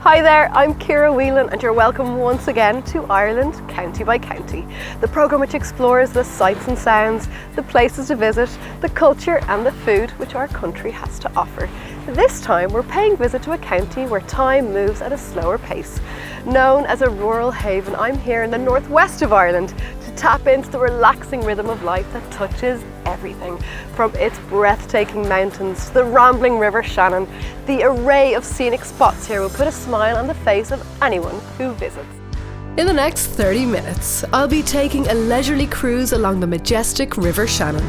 Hi there, I'm Ciara Whelan and you're welcome once again to Ireland County by County, the programme which explores the sights and sounds, the places to visit, the culture and the food which our country has to offer. This time we're paying visit to a county where time moves at a slower pace. Known as a rural haven, I'm here in the northwest of Ireland to tap into the relaxing rhythm of life that touches everything, from its breathtaking mountains to the rambling River Shannon. The array of scenic spots here will put a smile on the face of anyone who visits. In the next 30 minutes, I'll be taking a leisurely cruise along the majestic River Shannon,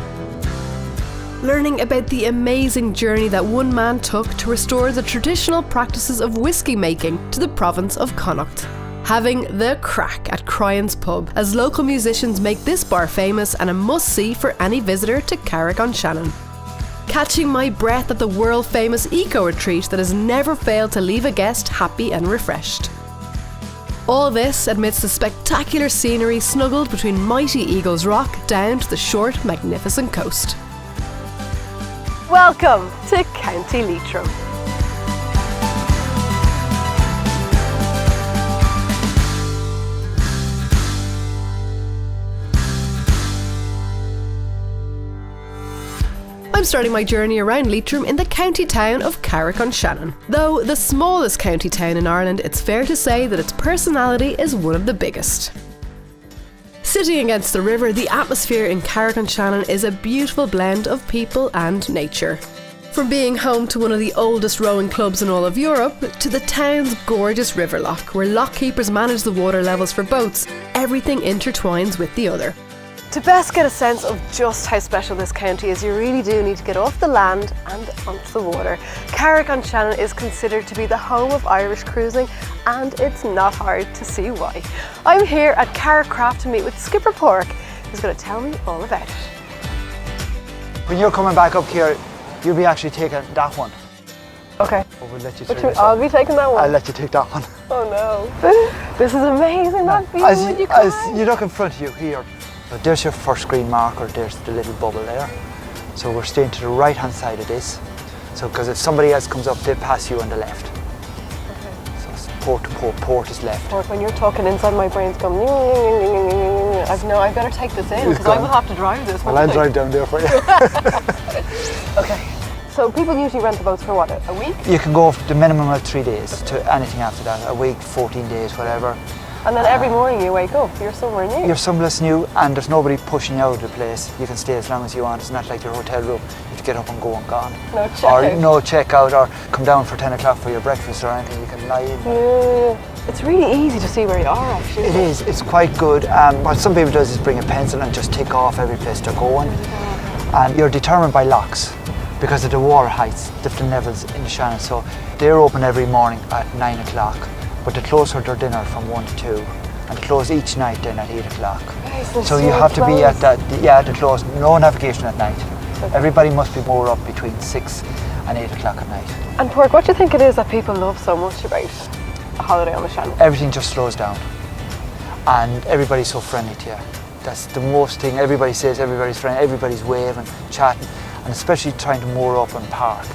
learning about the amazing journey that one man took to restore the traditional practices of whisky making to the province of Connacht, having the crack at Cryan's pub as local musicians make this bar famous and a must-see for any visitor to Carrick-on-Shannon, catching my breath at the world-famous eco-retreat that has never failed to leave a guest happy and refreshed. All this amidst the spectacular scenery snuggled between mighty Eagles Rock down to the short, magnificent coast. Welcome to County Leitrim. I'm starting my journey around Leitrim in the county town of Carrick-on-Shannon. Though the smallest county town in Ireland, it's fair to say that its personality is one of the biggest. Sitting against the river, the atmosphere in Carrick-on-Shannon is a beautiful blend of people and nature. From being home to one of the oldest rowing clubs in all of Europe, to the town's gorgeous river loch, where lockkeepers manage the water levels for boats, everything intertwines with the other. To best get a sense of just how special this county is, you really do need to get off the land and onto the water. Carrick-on-Shannon is considered to be the home of Irish cruising, and it's not hard to see why. I'm here at Carrick Craft to meet with Skipper Pork, who's going to tell me all about it. When you're coming back up here, you'll be actually taking that one. Okay. We'll let you through this I'll one. be taking that one? I'll let you take that one. Oh no. This is amazing, that view. As you look in front of you here, there's your first green marker, there's the little bubble there. So we're staying to the right hand side of this. So because if somebody else comes up, they'll pass you on the left. Okay. So it's port to port, port is left. Port, when you're talking inside my brain's going, I better take this in because I will have to drive this. Well, I'll drive down there for you. Okay. So people usually rent the boats for what, a week? You can go the minimum of 3 days to anything after that, a week, 14 days, whatever. And then every morning you wake up, you're somewhere new. You're somewhere new and there's nobody pushing you out of the place. You can stay as long as you want. It's not like your hotel room. You have to get up and go and gone. No check-out. Or no check-out, or come down for 10 o'clock for your breakfast or anything. You can lie in. Yeah. It's really easy to see where you are actually. It is. It's quite good. What some people do is bring a pencil and just tick off every place they're going. And you're determined by locks because of the water heights, different levels in the Shannon. So they're open every morning at 9 o'clock. But they close for their dinner from 1 to 2 and they close each night then at 8 o'clock. So you have to be at that, they close, no navigation at night. Okay. Everybody must be moored up between 6 and 8 o'clock at night. And Pork, what do you think it is that people love so much about a holiday on the Shannon? Everything just slows down and everybody's so friendly to you. That's the most thing, everybody says everybody's friendly, everybody's waving, chatting, and especially trying to moor up and park.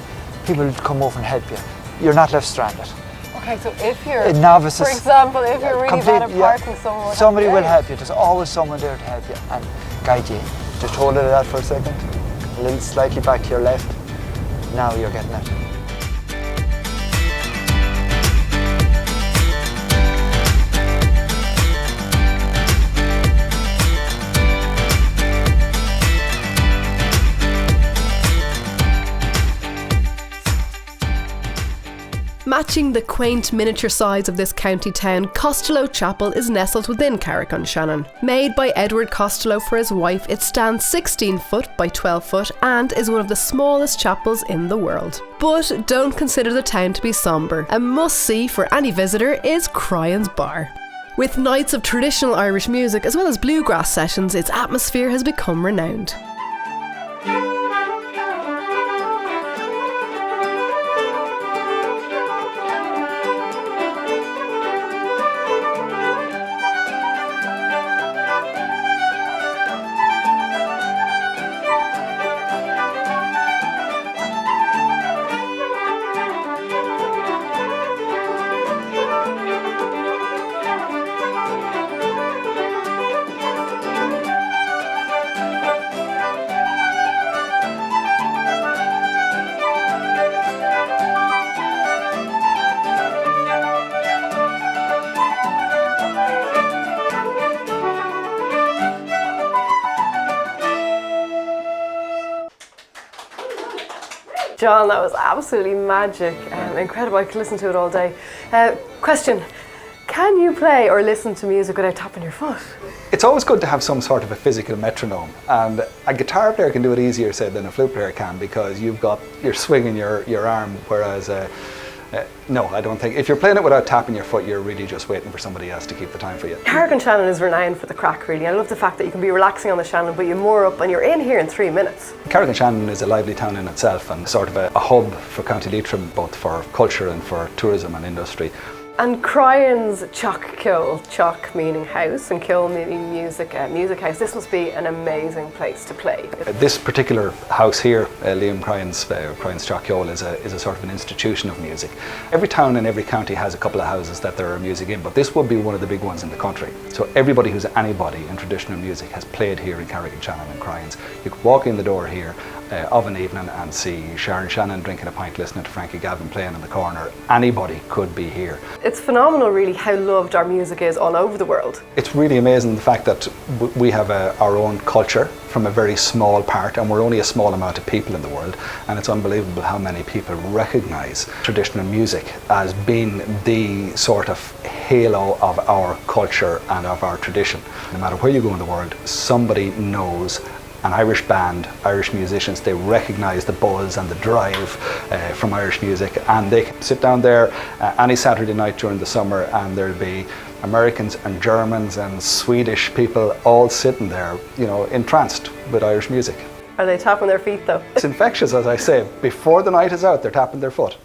People come over and help you. You're not left stranded. Okay, so if you're, novices, for example, if you're really bad at parking, somebody will help you. There's always someone there to help you and guide you. Just hold it at that for a second. A little slightly back to your left. Now you're getting it. Matching the quaint miniature size of this county town, Costello Chapel is nestled within Carrick-on-Shannon. Made by Edward Costello for his wife, it stands 16 foot by 12 foot and is one of the smallest chapels in the world. But don't consider the town to be sombre. A must-see for any visitor is Cryan's Bar. With nights of traditional Irish music as well as bluegrass sessions, its atmosphere has become renowned. John, that was absolutely magic. Incredible, I could listen to it all day. Question, can you play or listen to music without tapping your foot? It's always good to have some sort of a physical metronome, and a guitar player can do it easier said than a flute player can, because you're swinging your arm, whereas no, I don't think. If you're playing it without tapping your foot, you're really just waiting for somebody else to keep the time for you. Carrick-on-Shannon is renowned for the crack, really. I love the fact that you can be relaxing on the Shannon, but you moor up and you're in here in 3 minutes. Carrick-on-Shannon is a lively town in itself, and sort of a hub for County Leitrim, both for culture and for tourism and industry. And Cryan's Chock Kill, Chock meaning house and Kill meaning music, music house. This must be an amazing place to play. This particular house here, Liam Cryan's Chock Kill, is a sort of an institution of music. Every town in every county has a couple of houses that there are music in, but this would be one of the big ones in the country. So everybody who's anybody in traditional music has played here in Carrick-on-Shannon and Cryan's. You could walk in the door here of an evening and see Sharon Shannon drinking a pint, listening to Frankie Gavin playing in the corner. Anybody could be here. It's phenomenal, really, how loved our music is all over the world. It's really amazing the fact that we have our own culture from a very small part, and we're only a small amount of people in the world, and it's unbelievable how many people recognise traditional music as being the sort of halo of our culture and of our tradition. No matter where you go in the world, somebody knows an Irish band, Irish musicians. They recognise the buzz and the drive from Irish music, and they can sit down there any Saturday night during the summer, and there'll be Americans and Germans and Swedish people all sitting there, you know, entranced with Irish music. Are they tapping their feet though? It's infectious, as I say. Before the night is out, they're tapping their foot.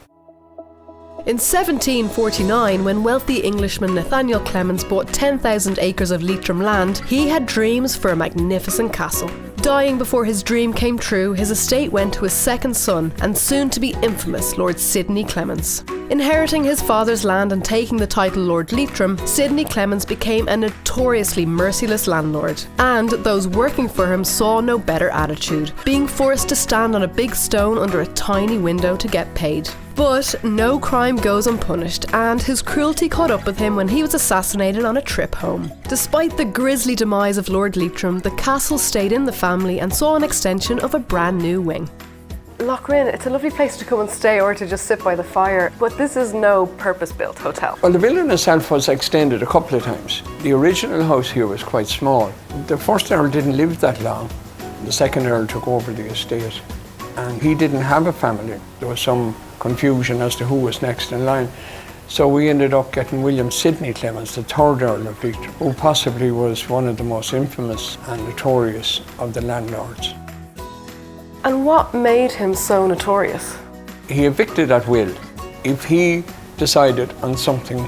In 1749, when wealthy Englishman Nathaniel Clemens bought 10,000 acres of Leitrim land, he had dreams for a magnificent castle. Dying before his dream came true, his estate went to his second son and soon-to-be infamous Lord Sidney Clemens. Inheriting his father's land and taking the title Lord Leitrim, Sidney Clemens became a notoriously merciless landlord. And those working for him saw no better attitude, being forced to stand on a big stone under a tiny window to get paid. But no crime goes unpunished, and his cruelty caught up with him when he was assassinated on a trip home. Despite the grisly demise of Lord Leitrim, the castle stayed in the family and saw an extension of a brand new wing. Lochrin, it's a lovely place to come and stay or to just sit by the fire, but this is no purpose-built hotel. Well, the building itself was extended a couple of times. The original house here was quite small. The first Earl didn't live that long. The second Earl took over the estate, and he didn't have a family. There was some confusion as to who was next in line. So we ended up getting William Sidney Clemens, the third Earl of Leitrim, who possibly was one of the most infamous and notorious of the landlords. And what made him so notorious? He evicted at will. If he decided on something,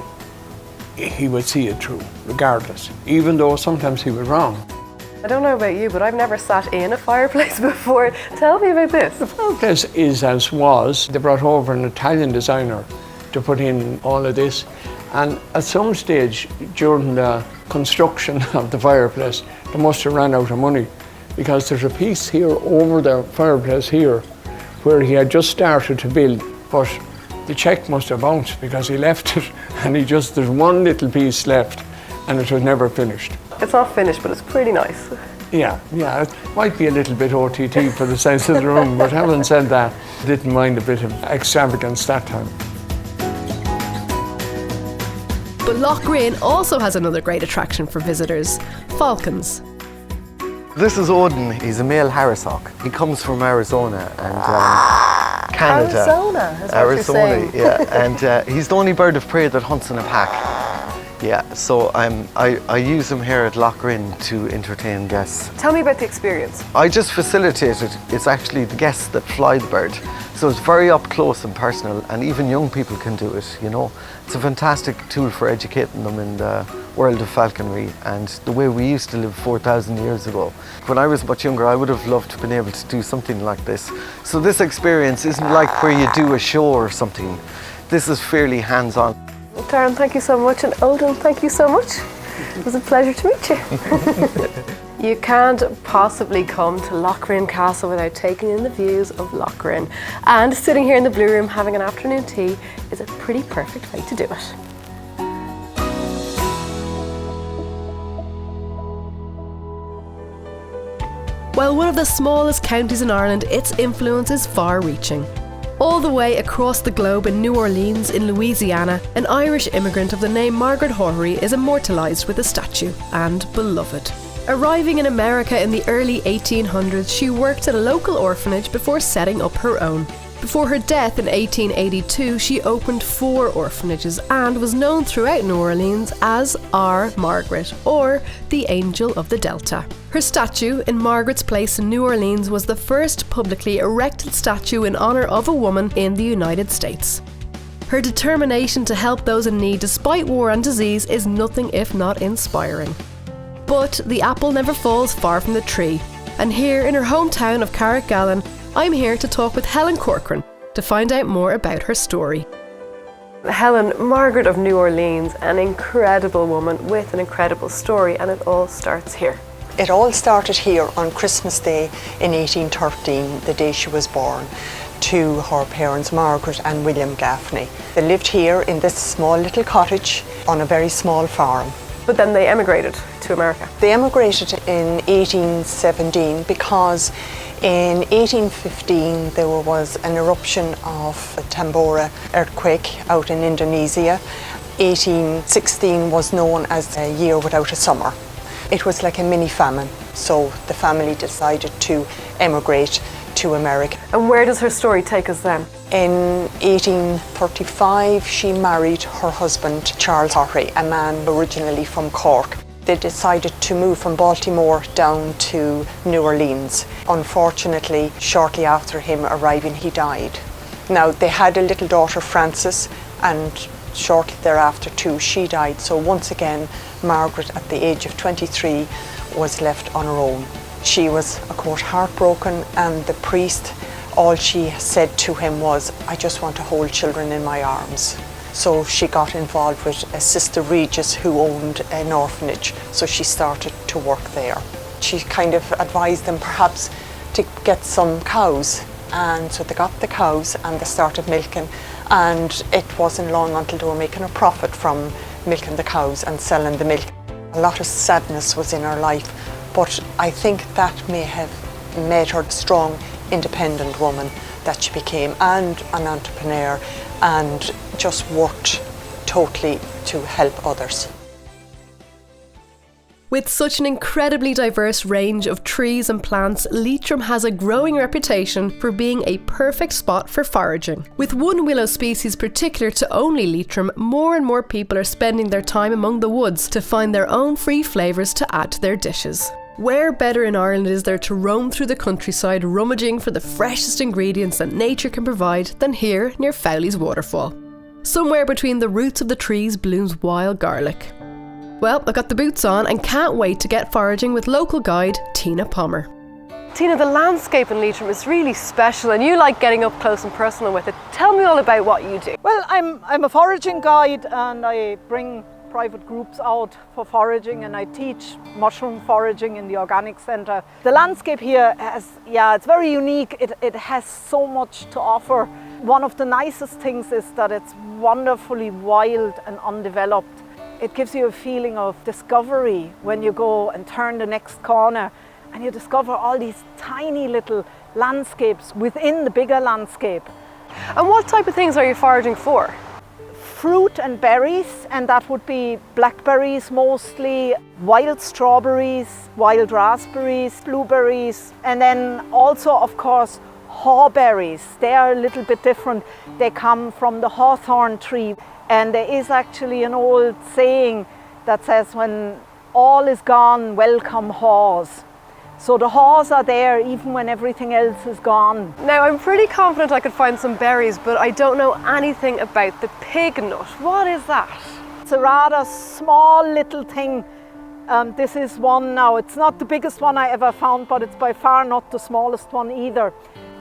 he would see it through, regardless, even though sometimes he was wrong. I don't know about you, but I've never sat in a fireplace before. Tell me about this. The fireplace is as was. They brought over an Italian designer to put in all of this. And at some stage during the construction of the fireplace, they must have ran out of money, because there's a piece here over the fireplace here where he had just started to build, but the check must have bounced because he left it, and there's one little piece left, and it was never finished. It's not finished, but it's pretty nice. Yeah, it might be a little bit OTT for the size of the room, but having said that, didn't mind a bit of extravagance that time. But Lochrin also has another great attraction for visitors, falcons. This is Odin. He's a male harrishawk. He comes from Arizona and Canada. Arizona, is what Arizona, you're saying. yeah. And he's the only bird of prey that hunts in a pack. Yeah, so I use him here at Lochrin to entertain guests. Tell me about the experience. I just facilitate it. It's actually the guests that fly the bird. So it's very up close and personal, and even young people can do it, you know. It's a fantastic tool for educating them in the world of falconry and the way we used to live 4,000 years ago. When I was much younger, I would have loved to have been able to do something like this. So this experience isn't like where you do a show or something. This is fairly hands-on. Darren, thank you so much, and Odin, thank you so much. It was a pleasure to meet you. You can't possibly come to Lochrin Castle without taking in the views of Lochrin. And sitting here in the Blue Room having an afternoon tea is a pretty perfect way to do it. While one of the smallest counties in Ireland, its influence is far-reaching. All the way across the globe in New Orleans in Louisiana, an Irish immigrant of the name Margaret Horry is immortalised with a statue and beloved. Arriving in America in the early 1800s, she worked at a local orphanage before setting up her own. Before her death in 1882, she opened 4 orphanages and was known throughout New Orleans as Our Margaret, or the Angel of the Delta. Her statue in Margaret's Place in New Orleans was the first publicly erected statue in honour of a woman in the United States. Her determination to help those in need despite war and disease is nothing if not inspiring. But the apple never falls far from the tree, and here in her hometown of Carrickgallen, I'm here to talk with Helen Corcoran to find out more about her story. Helen, Margaret of New Orleans, an incredible woman with an incredible story, and it all starts here. It all started here on Christmas Day in 1813, the day she was born, to her parents Margaret and William Gaffney. They lived here in this small little cottage on a very small farm. But then they emigrated to America. They emigrated in 1817 because in 1815 there was an eruption of a Tambora earthquake out in Indonesia. 1816 was known as a year without a summer. It was like a mini famine, so the family decided to emigrate to America. And where does her story take us then? In 1835 she married her husband Charles Horry, a man originally from Cork. They decided to move from Baltimore down to New Orleans. Unfortunately, shortly after him arriving, he died. Now, they had a little daughter, Frances, and shortly thereafter too, she died. So once again, Margaret, at the age of 23, was left on her own. She was, of course, heartbroken, and the priest, all she said to him was, "I just want to hold children in my arms." So she got involved with a Sister Regis who owned an orphanage, so she started to work there. She kind of advised them perhaps to get some cows, and so they got the cows and they started milking, and it wasn't long until they were making a profit from milking the cows and selling the milk. A lot of sadness was in her life, but I think that may have made her a strong, independent woman that she became, and an entrepreneur, and just worked totally to help others. With such an incredibly diverse range of trees and plants, Leitrim has a growing reputation for being a perfect spot for foraging. With one willow species particular to only Leitrim, more and more people are spending their time among the woods to find their own free flavours to add to their dishes. Where better in Ireland is there to roam through the countryside rummaging for the freshest ingredients that nature can provide than here near Fowley's waterfall. Somewhere between the roots of the trees blooms wild garlic. Well, I got the boots on and can't wait to get foraging with local guide Tina Palmer. Tina, the landscape in Leitrim is really special and you like getting up close and personal with it. Tell me all about what you do. Well, I'm a foraging guide and I bring private groups out for foraging, and I teach mushroom foraging in the Organic Centre. The landscape here it's very unique. It has so much to offer. One of the nicest things is that it's wonderfully wild and undeveloped. It gives you a feeling of discovery when you go and turn the next corner and you discover all these tiny little landscapes within the bigger landscape. And what type of things are you foraging for? Fruit and berries, and that would be blackberries mostly, wild strawberries, wild raspberries, blueberries, and then also, of course, hawberries. They are a little bit different. They come from the hawthorn tree, and there is actually an old saying that says, when all is gone, welcome haws. So the haws are there even when everything else is gone. Now, I'm pretty confident I could find some berries, but I don't know anything about the pig nut. What is that? It's a rather small little thing. This is one now. It's not the biggest one I ever found, but it's by far not the smallest one either.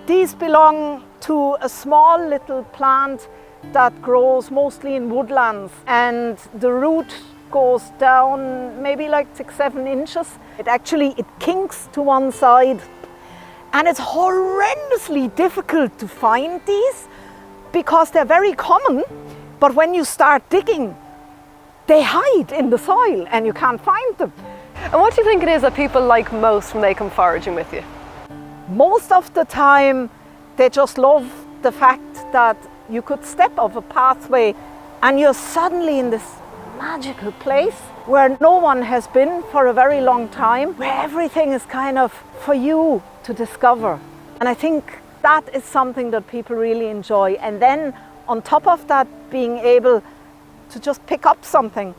These belong to a small little plant that grows mostly in woodlands, and the root goes down maybe like 6-7 inches. It kinks to one side, and it's horrendously difficult to find these because they're very common, but when you start digging, they hide in the soil and you can't find them. And what do you think it is that people like most when they come foraging with you? Most of the time, they just love the fact that you could step off a pathway and you're suddenly in this magical place where no one has been for a very long time, where everything is kind of for you to discover. And I think that is something that people really enjoy. And then on top of that, being able to just pick up something,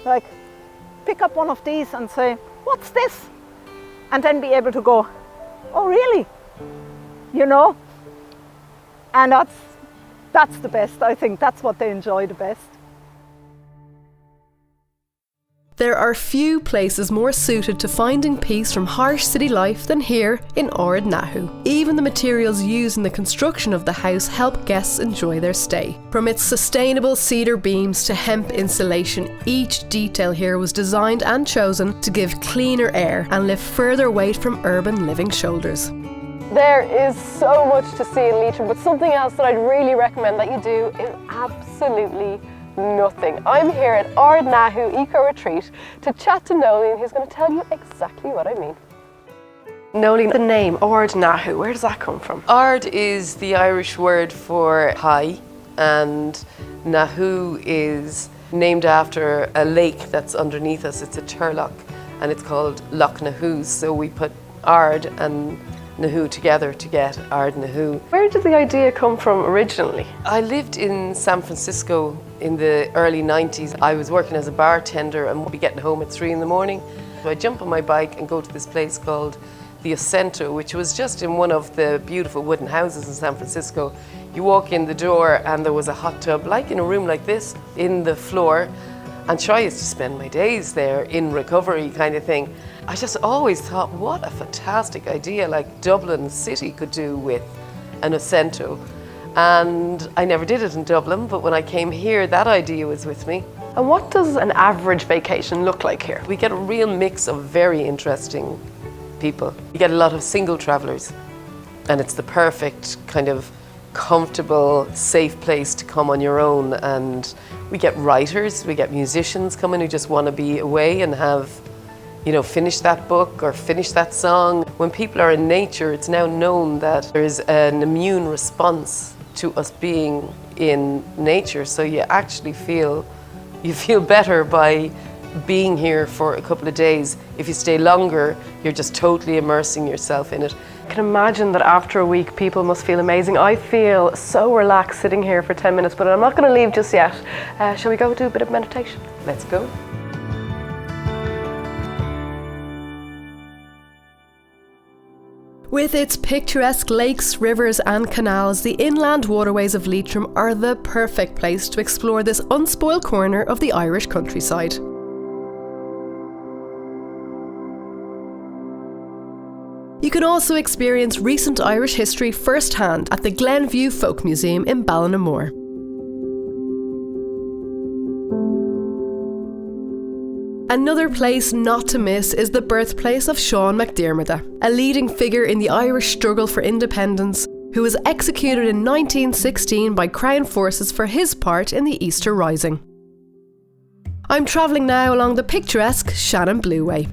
like pick up one of these and say, what's this? And then be able to go, oh really? You know? And that's the best, I think. That's what they enjoy the best. There are few places more suited to finding peace from harsh city life than here in Ardnahu. Even the materials used in the construction of the house help guests enjoy their stay. From its sustainable cedar beams to hemp insulation, each detail here was designed and chosen to give cleaner air and lift further weight from urban living shoulders. There is so much to see in Leitrim, but something else that I'd really recommend that you do is absolutely nothing. I'm here at Ardnahu Eco Retreat to chat to Nolene, who's going to tell you exactly what I mean. Nolene, the name Ardnahu, where does that come from? Ard is the Irish word for high, and Nahu is named after a lake that's underneath us. It's a turlock, and it's called Loch Nahu. So we put Ard and Nahu together to get Ardnahu. Where did the idea come from originally? I lived in San Francisco in the early 90s. I was working as a bartender and would be getting home at 3 in the morning. So I jump on my bike and go to this place called the Ascento, which was just in one of the beautiful wooden houses in San Francisco. You walk in the door and there was a hot tub, like in a room like this, in the floor. And so I used to spend my days there in recovery kind of thing. I just always thought, what a fantastic idea, like Dublin City could do with an Ascento. And I never did it in Dublin, but when I came here, that idea was with me. And what does an average vacation look like here? We get a real mix of very interesting people. You get a lot of single travellers, and it's the perfect kind of comfortable, safe place to come on your own. And we get writers, we get musicians coming who just want to be away and have, you know, finish that book or finish that song. When people are in nature, it's now known that there is an immune response to us being in nature. So you actually feel better by being here for a couple of days. If you stay longer, you're just totally immersing yourself in it. I can imagine that after a week people must feel amazing. I feel so relaxed sitting here for 10 minutes, but I'm not going to leave just yet. Shall we go do a bit of meditation? Let's go. With its picturesque lakes, rivers and canals, the inland waterways of Leitrim are the perfect place to explore this unspoiled corner of the Irish countryside. You can also experience recent Irish history firsthand at the Glenview Folk Museum in Ballinamore. Another place not to miss is the birthplace of Sean McDiarmid, a leading figure in the Irish struggle for independence, who was executed in 1916 by Crown forces for his part in the Easter Rising. I'm travelling now along the picturesque Shannon Blueway.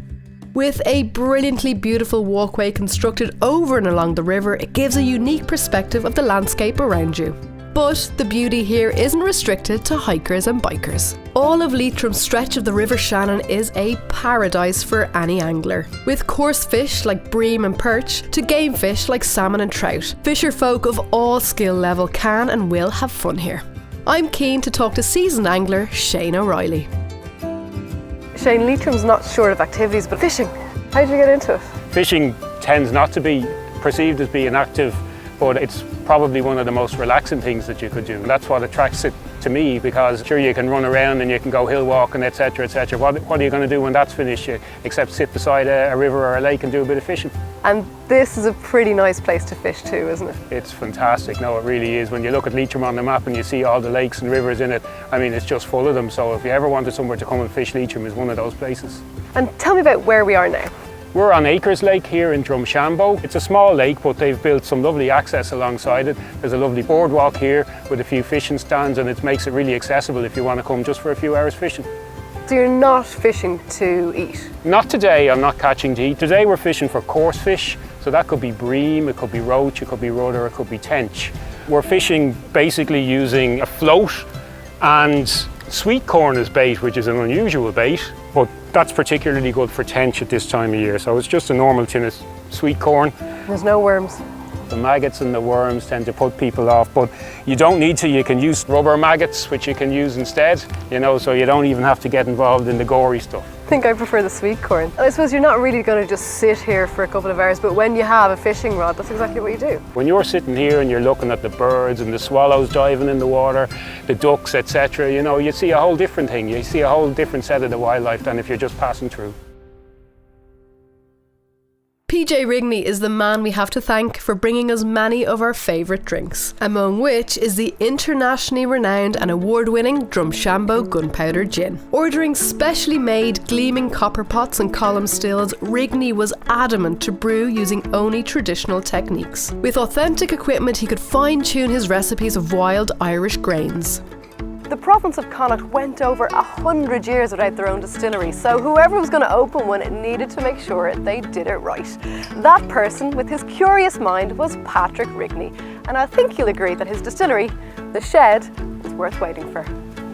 With a brilliantly beautiful walkway constructed over and along the river, it gives a unique perspective of the landscape around you. But the beauty here isn't restricted to hikers and bikers. All of Leitrim's stretch of the River Shannon is a paradise for any angler. With coarse fish like bream and perch to game fish like salmon and trout, fisher folk of all skill level can and will have fun here. I'm keen to talk to seasoned angler Shane O'Reilly. Shane, Leitrim's not short of activities, but fishing, how did you get into it? Fishing tends not to be perceived as being active, but it's probably one of the most relaxing things that you could do. That's what attracts it to me, because sure, you can run around and you can go hill walking, etc, etc. What are you going to do when that's finished, except sit beside a river or a lake and do a bit of fishing? And this is a pretty nice place to fish too, isn't it? It's fantastic. No, it really is. When you look at Leitrim on the map and you see all the lakes and rivers in it, I mean, it's just full of them. So if you ever wanted somewhere to come and fish, Leitrim is one of those places. And tell me about where we are now. We're on Acres Lake here in Drumshanbo. It's a small lake, but they've built some lovely access alongside it. There's a lovely boardwalk here with a few fishing stands, and it makes it really accessible if you want to come just for a few hours fishing. So you're not fishing to eat? Not today, I'm not catching to eat. Today we're fishing for coarse fish, so that could be bream, it could be roach, it could be rudder, it could be tench. We're fishing basically using a float and sweet corn as bait, which is an unusual bait, but that's particularly good for tench at this time of year. So it's just a normal tin of sweet corn. There's no worms. The maggots and the worms tend to put people off, but you don't need to. You can use rubber maggots, which you can use instead, you know, so you don't even have to get involved in the gory stuff. I think I prefer the sweet corn. And I suppose you're not really going to just sit here for a couple of hours, but when you have a fishing rod, that's exactly what you do. When you're sitting here and you're looking at the birds and the swallows diving in the water, the ducks, etc., you know, you see a whole different thing. You see a whole different set of the wildlife than if you're just passing through. PJ Rigney is the man we have to thank for bringing us many of our favourite drinks, among which is the internationally renowned and award-winning Drumshanbo Gunpowder Gin. Ordering specially made gleaming copper pots and column stills, Rigney was adamant to brew using only traditional techniques. With authentic equipment, he could fine-tune his recipes of wild Irish grains. The province of Connacht went over 100 years without their own distillery, so whoever was going to open one needed to make sure they did it right. That person, with his curious mind, was Patrick Rigney, and I think you'll agree that his distillery, The Shed, is worth waiting for.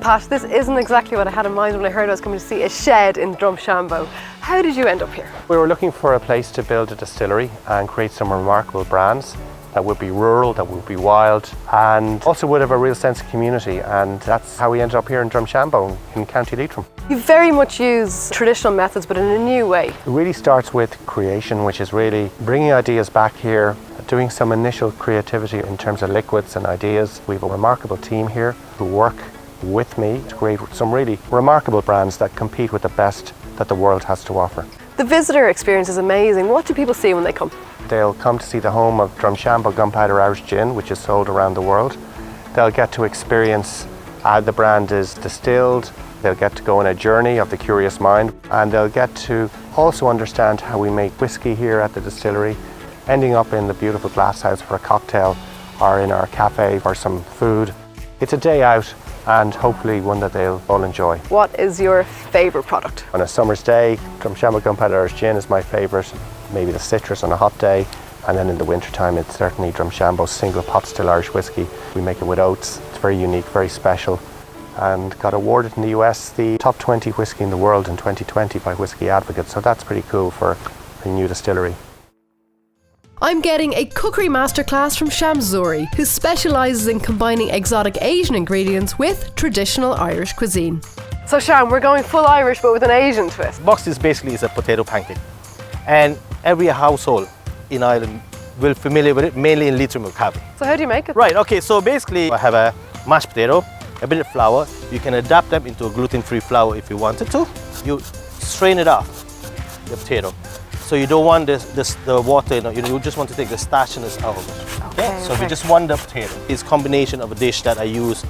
Pat, this isn't exactly what I had in mind when I heard I was coming to see a shed in Drumshanbo. How did you end up here? We were looking for a place to build a distillery and create some remarkable brands that would be rural, that would be wild, and also would have a real sense of community, and that's how we ended up here in Drumshanbo in County Leitrim. You very much use traditional methods, but in a new way. It really starts with creation, which is really bringing ideas back here, doing some initial creativity in terms of liquids and ideas. We have a remarkable team here who work with me to create some really remarkable brands that compete with the best that the world has to offer. The visitor experience is amazing. What do people see when they come? They'll come to see the home of Drumshanbo Gunpowder Irish Gin, which is sold around the world. They'll get to experience how the brand is distilled. They'll get to go on a journey of the curious mind, and they'll get to also understand how we make whiskey here at the distillery, ending up in the beautiful glass house for a cocktail or in our cafe for some food. It's a day out, and hopefully one that they'll all enjoy. What is your favourite product? On a summer's day, Drumshanbo Gunpowder Irish Gin is my favourite, maybe the citrus on a hot day, and then in the winter time it's certainly Drumshanbo's single pot still Irish whiskey. We make it with oats. It's very unique, very special, and got awarded in the US the top 20 whiskey in the world in 2020 by Whiskey Advocate, so that's pretty cool for a new distillery. I'm getting a cookery masterclass from Sham Zouri, who specialises in combining exotic Asian ingredients with traditional Irish cuisine. So Sham, we're going full Irish but with an Asian twist. Box is basically a potato pancake, and every household in Ireland will be familiar with it, mainly in Leitrim will have it. So how do you make it? Right, okay, so basically I have a mashed potato, a bit of flour. You can adapt them into a gluten-free flour if you wanted to. You strain it off, the potato. So you don't want the water, you just want to take the starchiness out of it. Okay, so if you just want the potato, it's a combination of a dish that I use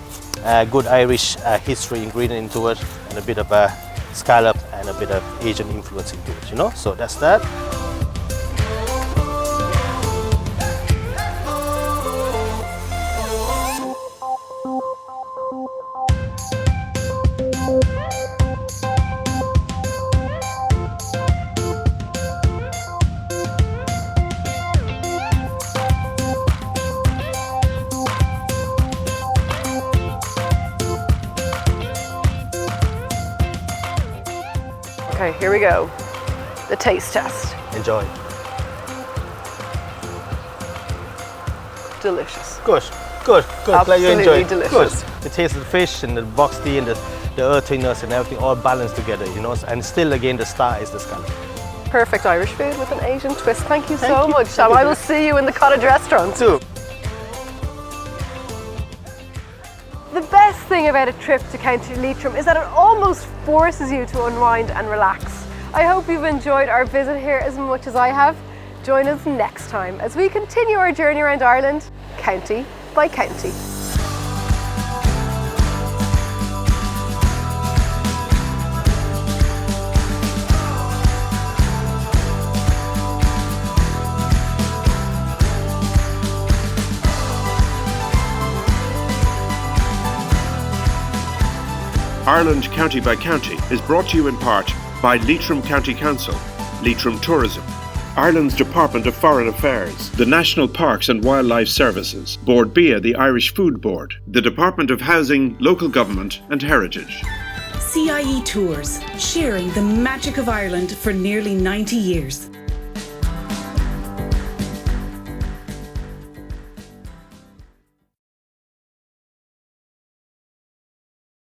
good Irish history ingredient into it, and a bit of a scallop and a bit of Asian influence into it, you know? So that's that. Okay, here we go. The taste test. Enjoy. Delicious. Good, good, good. Glad you Absolutely enjoyed. delicious. Good. The taste of the fish and the box tea and the earthiness and everything all balanced together, you know. And still, again, the star is the scallop. Perfect Irish food with an Asian twist. Thank you so much, Sham. I will see you in the cottage restaurant. Too. The best thing about a trip to County Leitrim is that it almost forces you to unwind and relax. I hope you've enjoyed our visit here as much as I have. Join us next time as we continue our journey around Ireland, county by county. Ireland County by County is brought to you in part by Leitrim County Council, Leitrim Tourism, Ireland's Department of Foreign Affairs, the National Parks and Wildlife Services, Board Bia, the Irish Food Board, the Department of Housing, Local Government and Heritage. CIE Tours, sharing the magic of Ireland for nearly 90 years.